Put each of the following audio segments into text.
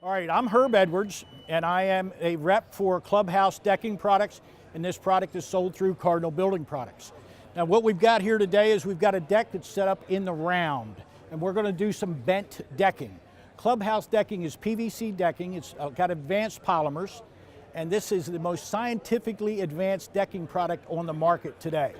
All right, I'm Herb Edwards, and I am a rep for Clubhouse Decking Products, and this product is sold through Cardinal Building Products. Now, what we've got here today is we've got a deck that's set up in the round, and we're going to do some bent decking. Clubhouse decking is PVC decking. It's got advanced polymers, and this is the most scientifically advanced decking product on the market today.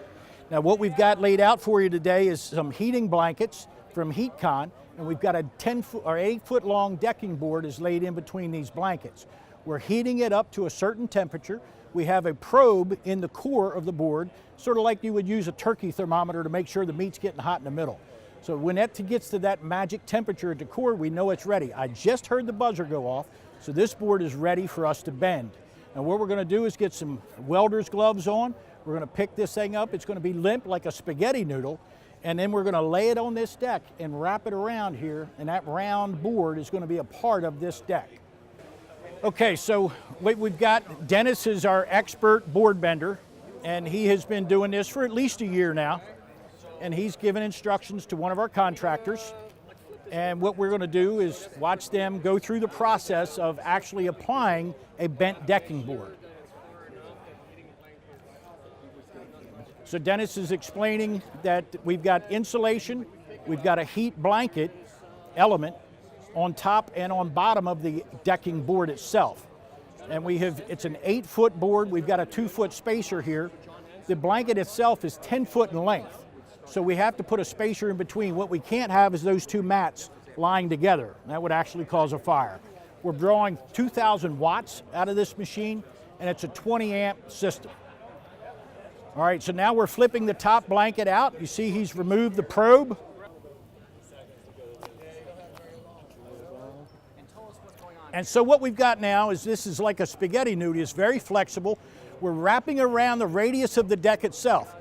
Now, what we've got laid out for you today is some heating blankets from HeatCon, and we've got a 10-foot or 8-foot long decking board is laid in between these blankets. We're heating it up to a certain temperature. We have a probe in the core of the board, sort of like you would use a turkey thermometer to make sure the meat's getting hot in the middle. So when that gets to that magic temperature at the core, we know it's ready. I just heard the buzzer go off, so this board is ready for us to bend. And what we're going to do is get some welder's gloves on. We're going to pick this thing up. It's going to be limp like a spaghetti noodle. And then we're going to lay it on this deck and wrap it around here, and that round board is going to be a part of this deck. Okay, so we've got Dennis is our expert board bender, and he has been doing this for at least a year now, and he's given instructions to one of our contractors. And what we're going to do is watch them go through the process of actually applying a bent decking board. So Dennis is explaining that we've got insulation, we've got a heat blanket element on top and on bottom of the decking board itself. And it's an 8-foot board, we've got a 2-foot spacer here. The blanket itself is 10 foot in length. So we have to put a spacer in between. What we can't have is those two mats lying together. That would actually cause a fire. We're drawing 2,000 watts out of this machine, and it's a 20 amp system. All right, so now we're flipping the top blanket out. You see he's removed the probe. And so what we've got now is this is like a spaghetti noodle. It's very flexible. We're wrapping around the radius of the deck itself.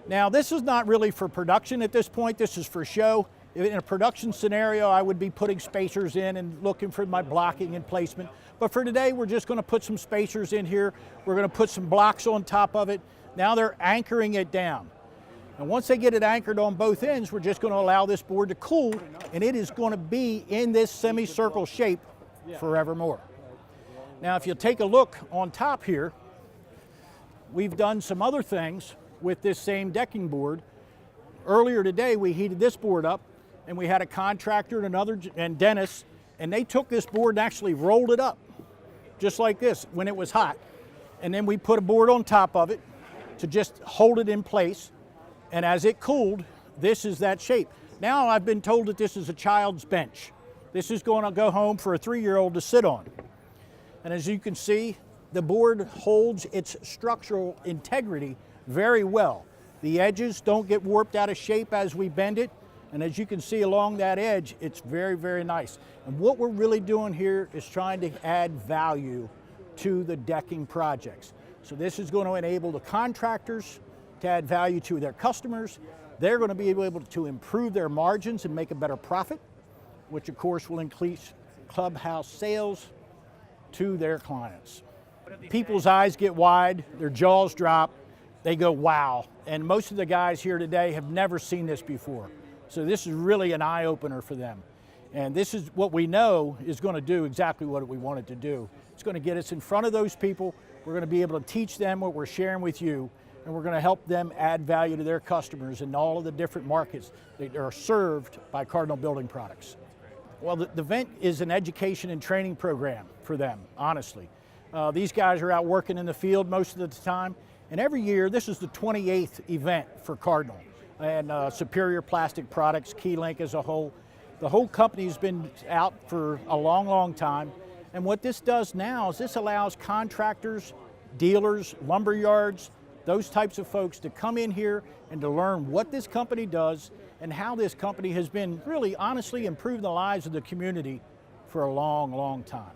Now, this is not really for production at this point. This is for show. In a production scenario, I would be putting spacers in and looking for my blocking and placement. But for today, we're just going to put some spacers in here. We're going to put some blocks on top of it. Now they're anchoring it down. And once they get it anchored on both ends, we're just going to allow this board to cool, and it is going to be in this semicircle shape forevermore. Now, if you take a look on top here, we've done some other things with this same decking board. Earlier today, we heated this board up, and we had a contractor and Dennis, and they took this board and actually rolled it up, just like this, when it was hot. And then we put a board on top of it to just hold it in place, and as it cooled, this is that shape. Now I've been told that this is a child's bench. This is going to go home for a 3-year-old to sit on. And as you can see, the board holds its structural integrity very well. The edges don't get warped out of shape as we bend it, and as you can see along that edge, it's very, very nice. And what we're really doing here is trying to add value to the decking projects. So this is going to enable the contractors to add value to their customers. They're going to be able to improve their margins and make a better profit, which of course will increase Clubhouse sales to their clients. People's eyes get wide, their jaws drop, they go, wow. And most of the guys here today have never seen this before. So this is really an eye-opener for them. And this is what we know is going to do exactly what we want it to do. It's going to get us in front of those people. We're going to be able to teach them what we're sharing with you, and we're going to help them add value to their customers in all of the different markets that are served by Cardinal Building Products. Well, the Vent is an education and training program for them, honestly. These guys are out working in the field most of the time, and every year, this is the 28th event for Cardinal, and Superior Plastic Products, Key-Link as a whole. The whole company's been out for a long, long time. And what this does now is this allows contractors, dealers, lumber yards, those types of folks to come in here and to learn what this company does and how this company has been really honestly improving the lives of the community for a long, long time.